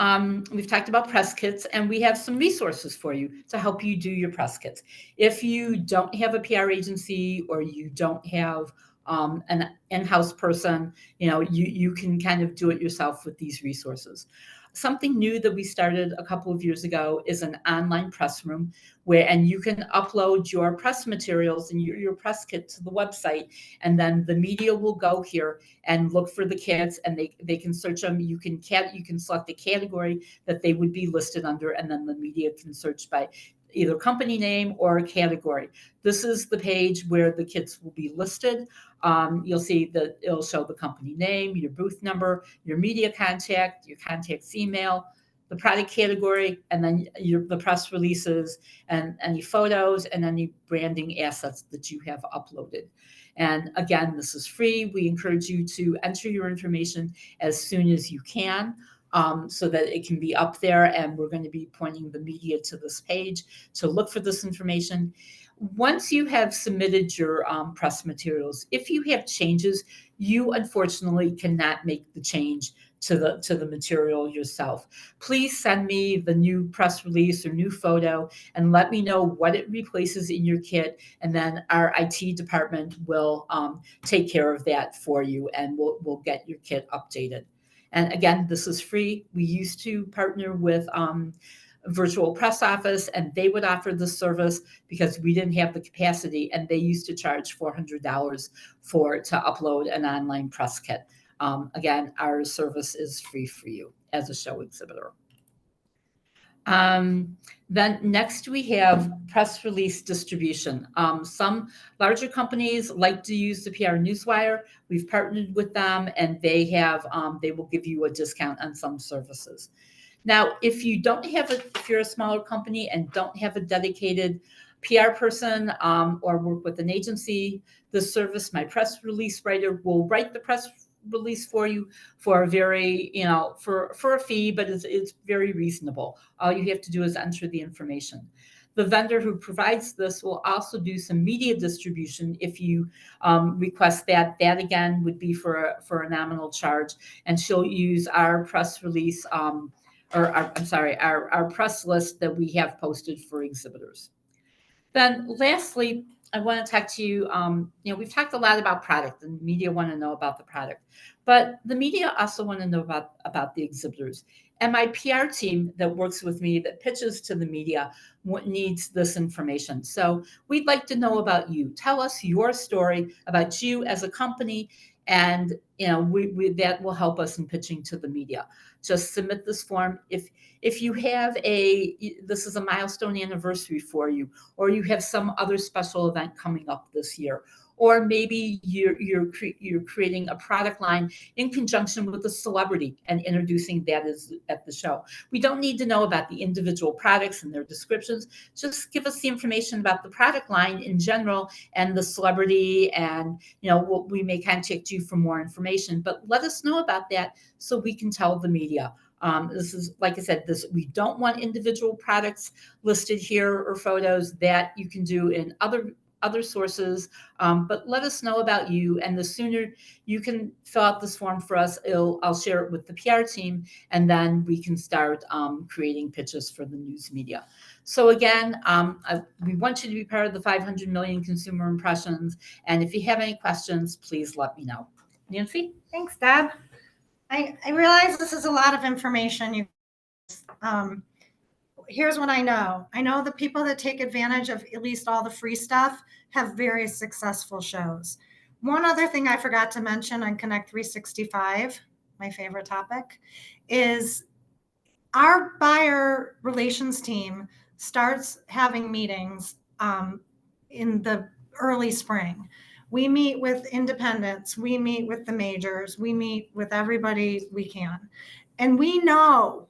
we've talked about press kits, and we have some resources for you to help you do your press kits. If you don't have a PR agency or you don't have an in-house person, you can kind of do it yourself with these resources. Something new that we started a couple of years ago is an online press room and you can upload your press materials and your press kit to the website, and then the media will go here and look for the kits, and they can search them. You can select a category that they would be listed under, and then the media can search by either company name or a category. This is the page where the kits will be listed. You'll see that it'll show the company name, your booth number, your media contact, your contact's email, the product category, and then the press releases and any photos and any branding assets that you have uploaded. And again, this is free. We encourage you to enter your information as soon as you can, so that it can be up there, and we're going to be pointing the media to this page to look for this information. Once you have submitted your press materials, if you have changes, you unfortunately cannot make the change to the material yourself. Please send me the new press release or new photo and let me know what it replaces in your kit, and then our IT department will take care of that for you, and we'll get your kit updated. And again, this is free. We used to partner with Virtual Press Office, and they would offer this service because we didn't have the capacity, and they used to charge $400 to upload an online press kit. Again, our service is free for you as a show exhibitor. Then next we have press release distribution. Some larger companies like to use the PR Newswire. We've partnered with them, and they will give you a discount on some services. Now, if you're a smaller company and don't have a dedicated PR person or work with an agency, the service, My Press Release Writer, will write the press release for you for for a fee, but it's very reasonable. All you have to do is enter the information. The vendor who provides this will also do some media distribution if you request that. That again would be for a nominal charge, and she'll use our press release, our press list that we have posted for exhibitors. Then lastly, I want to talk to you. We've talked a lot about product, and media want to know about the product, but the media also want to know about the exhibitors. And my PR team that works with me, that pitches to the media, needs this information. So we'd like to know about you. Tell us your story about you as a company, and that will help us in pitching to the media. Just submit this form. If you have this is a milestone anniversary for you, or you have some other special event coming up this year, or maybe you're creating a product line in conjunction with a celebrity and introducing that at the show. We don't need to know about the individual products and their descriptions. Just give us the information about the product line in general and the celebrity, and we may contact you for more information, but let us know about that so we can tell the media. This is, like I said, we don't want individual products listed here or photos. That you can do in other sources, but let us know about you, and the sooner you can fill out this form for us, I'll share it with the PR team, and then we can start creating pitches for the news media. So again, we want you to be part of the 500 million consumer impressions, and if you have any questions, please let me know. Nancy? Thanks, Deb. I realize this is a lot of information. Here's what I know. I know the people that take advantage of at least all the free stuff have very successful shows. One other thing I forgot to mention on Connect 365, my favorite topic, is our buyer relations team starts having meetings in the early spring. We meet with independents, we meet with the majors, we meet with everybody we can. And we know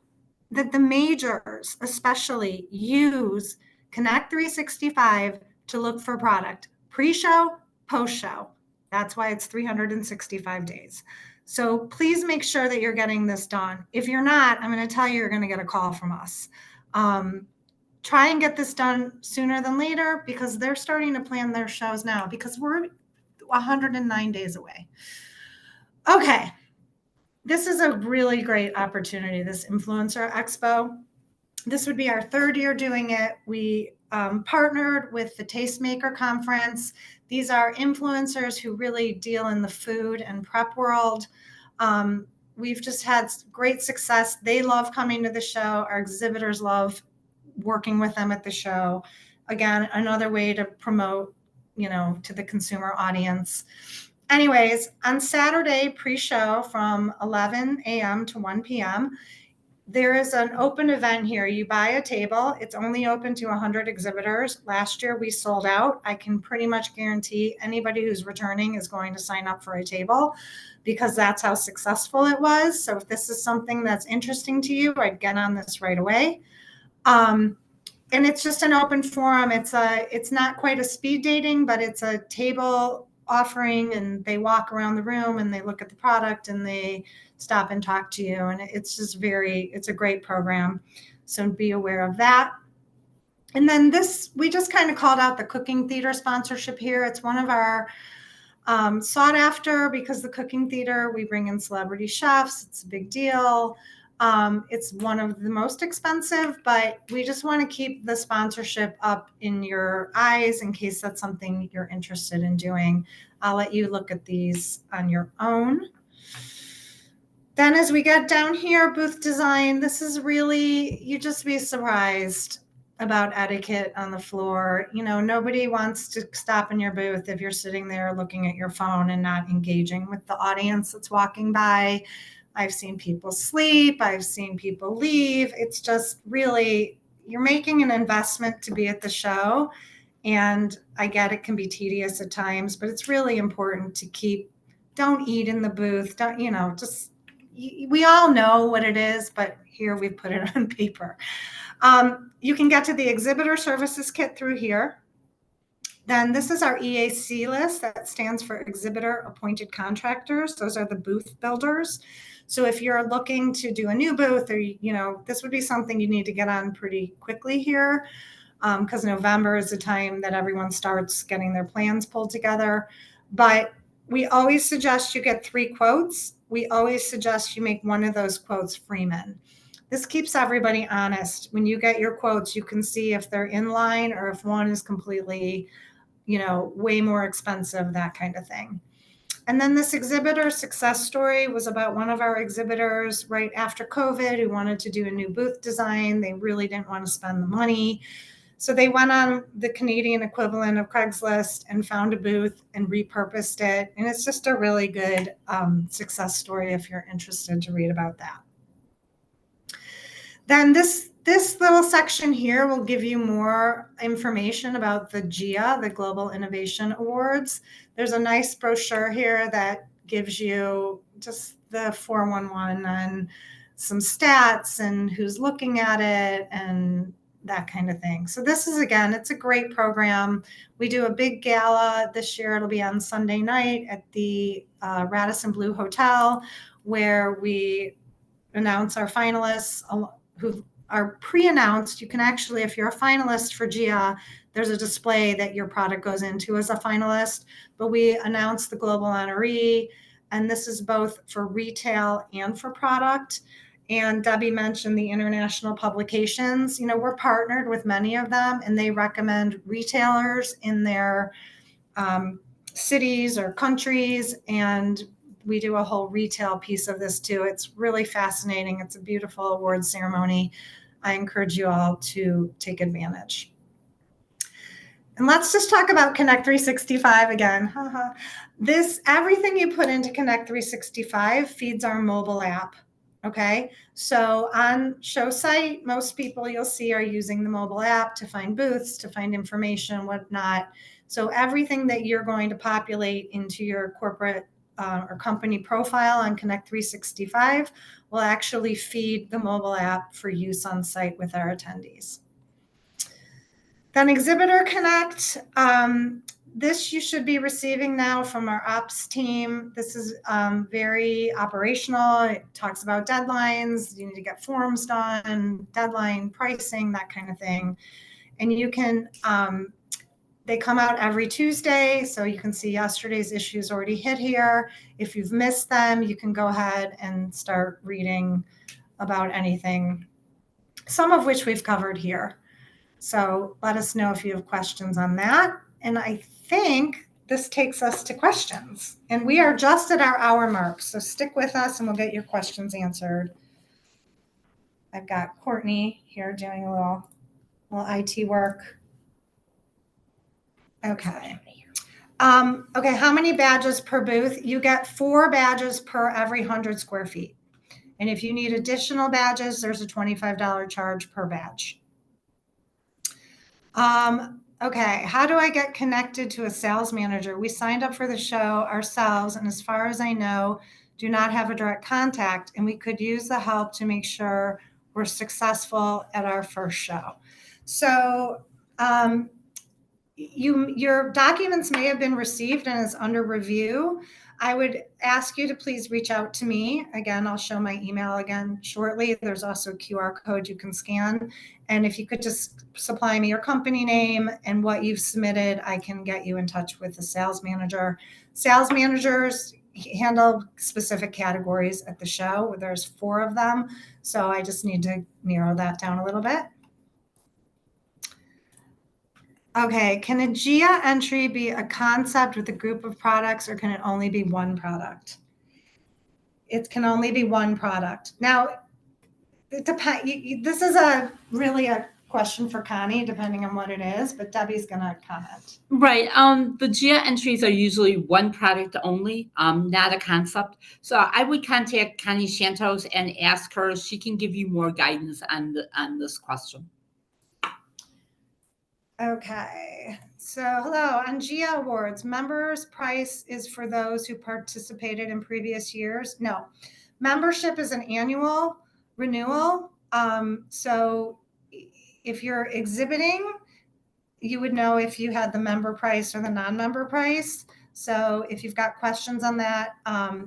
that the majors especially use Connect 365 to look for product pre-show, post-show. That's why it's 365 days. So please make sure that you're getting this done. If you're not, I'm going to tell you, you're going to get a call from us. Try and get this done sooner than later, because they're starting to plan their shows now, because we're 109 days away. Okay. This is a really great opportunity, this Influencer Expo. This would be our third year doing it. We partnered with the Tastemaker Conference. These are influencers who really deal in the food and prep world. We've just had great success. They love coming to the show. Our exhibitors love working with them at the show. Again, another way to promote, to the consumer audience. Anyways, on Saturday pre-show from 11 a.m. to 1 p.m., there is an open event here. You buy a table. It's only open to 100 exhibitors. Last year we sold out. I can pretty much guarantee anybody who's returning is going to sign up for a table, because that's how successful it was. So if this is something that's interesting to you, I'd get on this right away. And it's just an open forum. It's not quite a speed dating, but it's a table offering, and they walk around the room and they look at the product and they stop and talk to you. And it's a great program. So be aware of that. And then we just kind of called out the cooking theater sponsorship here. It's one of our sought after, because the cooking theater, we bring in celebrity chefs. It's a big deal. It's one of the most expensive, but we just want to keep the sponsorship up in your eyes in case that's something you're interested in doing. I'll let you look at these on your own. Then as we get down here, booth design, this is really, you just be surprised about etiquette on the floor. Nobody wants to stop in your booth if you're sitting there looking at your phone and not engaging with the audience that's walking by. I've seen people sleep. I've seen people leave. It's just really, you're making an investment to be at the show. And I get it can be tedious at times, but it's really important to don't eat in the booth. We all know what it is, but here we put it on paper. You can get to the exhibitor services kit through here. Then this is our EAC list. That stands for exhibitor appointed contractors. Those are the booth builders. So if you're looking to do a new booth, or, this would be something you need to get on pretty quickly here. because November is the time that everyone starts getting their plans pulled together. But we always suggest you get 3 quotes. We always suggest you make one of those quotes Freeman. This keeps everybody honest. When you get your quotes, you can see if they're in line or if one is completely, way more expensive, that kind of thing. And then this exhibitor success story was about one of our exhibitors right after COVID who wanted to do a new booth design. They really didn't want to spend the money. So they went on the Canadian equivalent of Craigslist and found a booth and repurposed it. And it's just a really good success story if you're interested to read about that. Then this little section here will give you more information about the GIA, the Global Innovation Awards. There's a nice brochure here that gives you just the 411 and some stats and who's looking at it and that kind of thing. So this is, again, it's a great program. We do a big gala this year. It'll be on Sunday night at the Radisson Blu Hotel, where we announce our finalists who are pre-announced. You can actually, if you're a finalist for GIA, there's a display that your product goes into as a finalist, but we announce the global honoree, and this is both for retail and for product. And Debbie mentioned the international publications. We're partnered with many of them, and they recommend retailers in their cities or countries, and we do a whole retail piece of this too. It's really fascinating. It's a beautiful award ceremony. I encourage you all to take advantage. And let's just talk about Connect 365 again. Everything you put into Connect 365 feeds our mobile app. Okay, so on show site, most people you'll see are using the mobile app to find booths, to find information, whatnot. So everything that you're going to populate into your corporate or company profile on Connect 365 will actually feed the mobile app for use on site with our attendees. Then Exhibitor Connect. This you should be receiving now from our ops team. This is very operational. It talks about deadlines. You need to get forms done, deadline pricing, that kind of thing. And you can, they come out every Tuesday. So you can see yesterday's issues already hit here. If you've missed them, you can go ahead and start reading about anything, some of which we've covered here. So let us know if you have questions on that. And I think this takes us to questions. And we are just at our hour mark. So stick with us and we'll get your questions answered. I've got Courtney here doing a little IT work. Okay. Okay, how many badges per booth? You get 4 badges per every 100 square feet. And if you need additional badges, there's a $25 charge per badge. Okay, how do I get connected to a sales manager? We signed up for the show ourselves, and as far as I know, do not have a direct contact, and we could use the help to make sure we're successful at our first show. So your documents may have been received and is under review. I would ask you to please reach out to me. Again, I'll show my email again shortly. There's also a QR code you can scan. And if you could just supply me your company name and what you've submitted, I can get you in touch with the sales manager. Sales managers handle specific categories at the show. There's 4 of them. So I just need to narrow that down a little bit. Okay, can a GIA entry be a concept with a group of products, or can it only be one product? It can only be one product. Now, it depends. This is really a question for Connie, depending on what it is, but Debbie's going to comment. Right. The GIA entries are usually one product only, not a concept. So I would contact Connie Santos and ask her. She can give you more guidance on this question. Okay, so hello. On GIA Awards, members' price is for those who participated in previous years? No, membership is an annual renewal. So if you're exhibiting, you would know if you had the member price or the non-member price. So if you've got questions on that,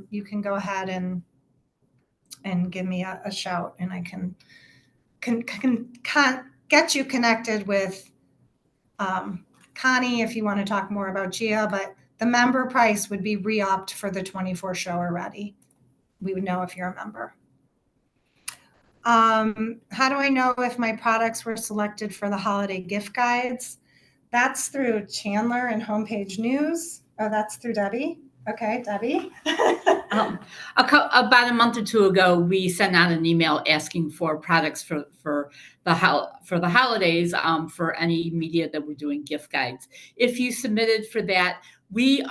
you can go ahead and give me a shout, and I can get you connected with Connie if you want to talk more about Gia, but the member price would be re-upped for the 24 show already. We would know if you're a member. How do I know if my products were selected for the holiday gift guides? That's through Chandler and Homepage News. Oh, that's through Debbie. Okay, Debbie. About a month or two ago, we sent out an email asking for products for the holidays for any media that we're doing gift guides. If you submitted for that,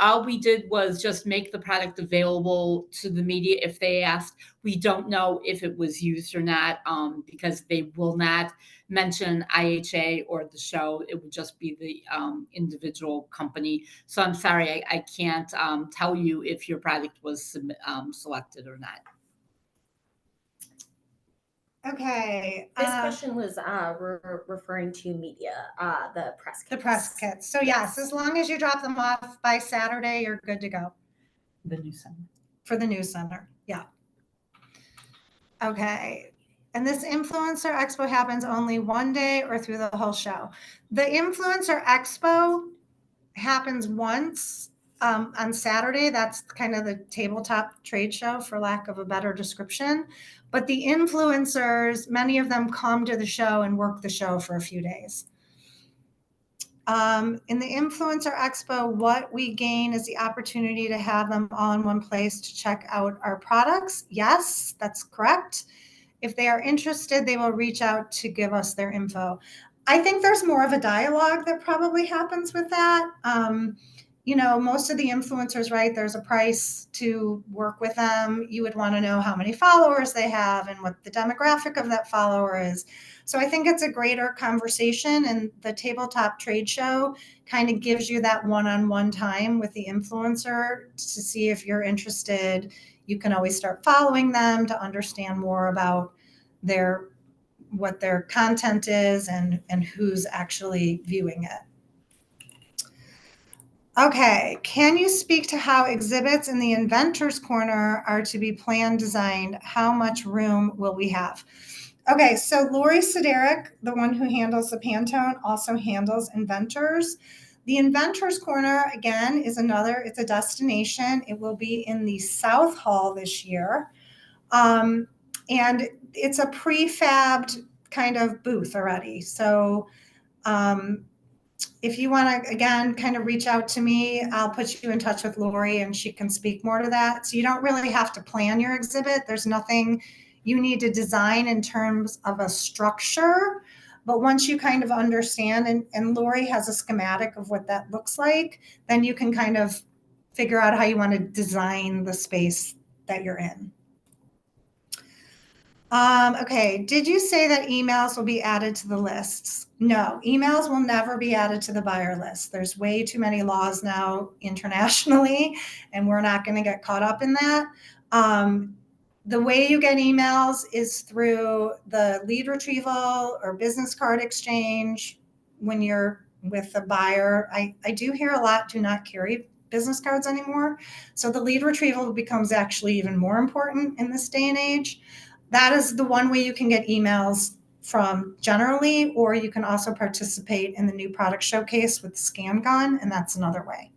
all we did was just make the product available to the media if they asked. We don't know if it was used or not because they will not mention IHA or the show. It would just be the individual company. So I'm sorry, I can't tell you if your product was selected or not. Okay. This question was referring to media, the press kits. The press kits. So yes, as long as you drop them off by Saturday, you're good to go. The news center. For the news center, yeah. Okay. And this Influencer Expo happens only one day or through the whole show? The Influencer Expo happens once on Saturday. That's kind of the tabletop trade show, for lack of a better description. But the influencers, many of them come to the show and work the show for a few days. In the Influencer Expo, what we gain is the opportunity to have them all in one place to check out our products. Yes, that's correct. If they are interested, they will reach out to give us their info. I think there's more of a dialogue that probably happens with that. Most of the influencers, right, there's a price to work with them. You would want to know how many followers they have and what the demographic of that follower is. So I think it's a greater conversation, and the tabletop trade show kind of gives you that one-on-one time with the influencer to see if you're interested. You can always start following them to understand more about what their content is and who's actually viewing it. Okay, can you speak to how exhibits in the Inventors Corner are to be planned, designed? How much room will we have? Okay, so Lori Sideric, the one who handles the Pantone, also handles Inventors. The Inventors Corner, again, it's a destination. It will be in the South Hall this year. And it's a prefabbed kind of booth already. So if you want to, again, kind of reach out to me, I'll put you in touch with Lori and she can speak more to that. So you don't really have to plan your exhibit. There's nothing you need to design in terms of a structure. But once you kind of understand, and Lori has a schematic of what that looks like, then you can kind of figure out how you want to design the space that you're in. Okay, did you say that emails will be added to the lists? No, emails will never be added to the buyer list. There's way too many laws now internationally, and we're not going to get caught up in that. The way you get emails is through the lead retrieval or business card exchange when you're with a buyer. I do hear a lot do not carry business cards anymore. So the lead retrieval becomes actually even more important in this day and age. That is the one way you can get emails from generally, or you can also participate in the new product showcase with Scan Gun, and that's another way.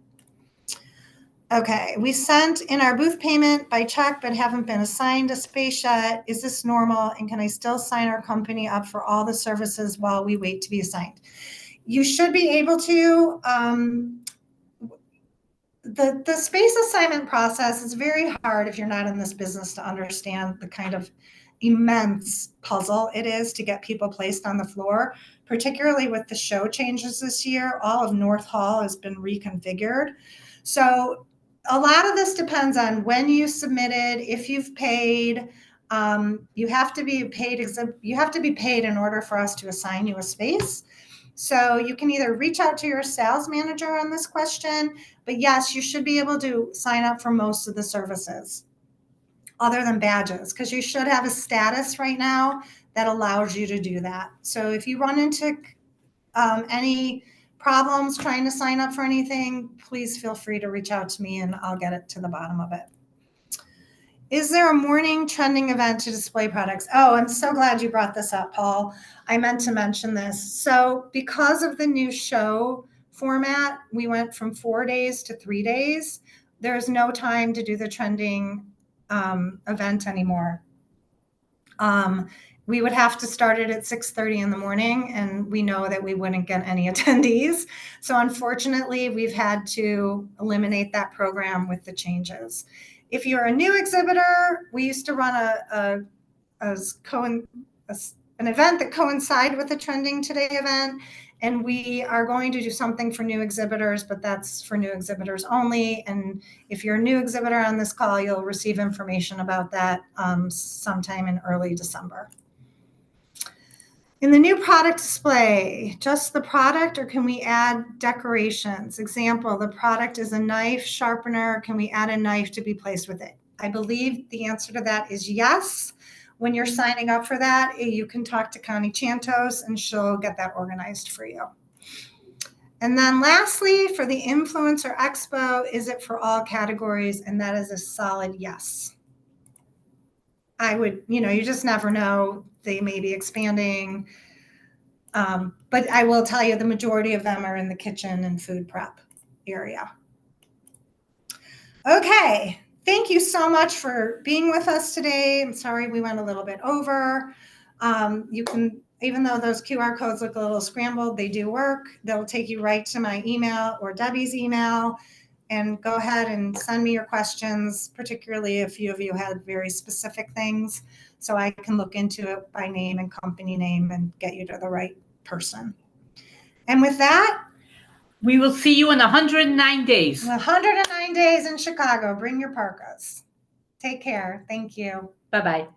Okay, we sent in our booth payment by check, but haven't been assigned a space yet. Is this normal? And can I still sign our company up for all the services while we wait to be assigned? You should be able to. The space assignment process is very hard if you're not in this business to understand the kind of immense puzzle it is to get people placed on the floor, particularly with the show changes this year. All of North Hall has been reconfigured. So a lot of this depends on when you submitted, if you've paid. You have to be paid. You have to be paid in order for us to assign you a space. So you can either reach out to your sales manager on this question, but yes, you should be able to sign up for most of the services other than badges, because you should have a status right now that allows you to do that. So if you run into any problems trying to sign up for anything, please feel free to reach out to me and I'll get it to the bottom of it. Is there a morning trending event to display products? Oh, I'm so glad you brought this up, Paul. I meant to mention this. So because of the new show format, we went from 4 days to 3 days. There's no time to do the trending event anymore. We would have to start it at 6:30 in the morning, and we know that we wouldn't get any attendees. So unfortunately, we've had to eliminate that program with the changes. If you're a new exhibitor, we used to run an event that coincided with the Trending Today event, and we are going to do something for new exhibitors, but that's for new exhibitors only. And if you're a new exhibitor on this call, you'll receive information about that sometime in early December. In the new product display, just the product, or can we add decorations? Example, the product is a knife sharpener. Can we add a knife to be placed with it? I believe the answer to that is yes. When you're signing up for that, you can talk to Connie Chantos and she'll get that organized for you. And then lastly, for the Influencer Expo, is it for all categories? And that is a solid yes. I would, you just never know. They may be expanding. But I will tell you the majority of them are in the kitchen and food prep area. Okay, thank you so much for being with us today. I'm sorry we went a little bit over. You can, even though those QR codes look a little scrambled, they do work. They'll take you right to my email or Debbie's email. And go ahead and send me your questions, particularly if a few of you had very specific things, so I can look into it by name and company name and get you to the right person. And with that, we will see you in 109 days. 109 days in Chicago. Bring your parkas. Take care. Thank you. Bye-bye.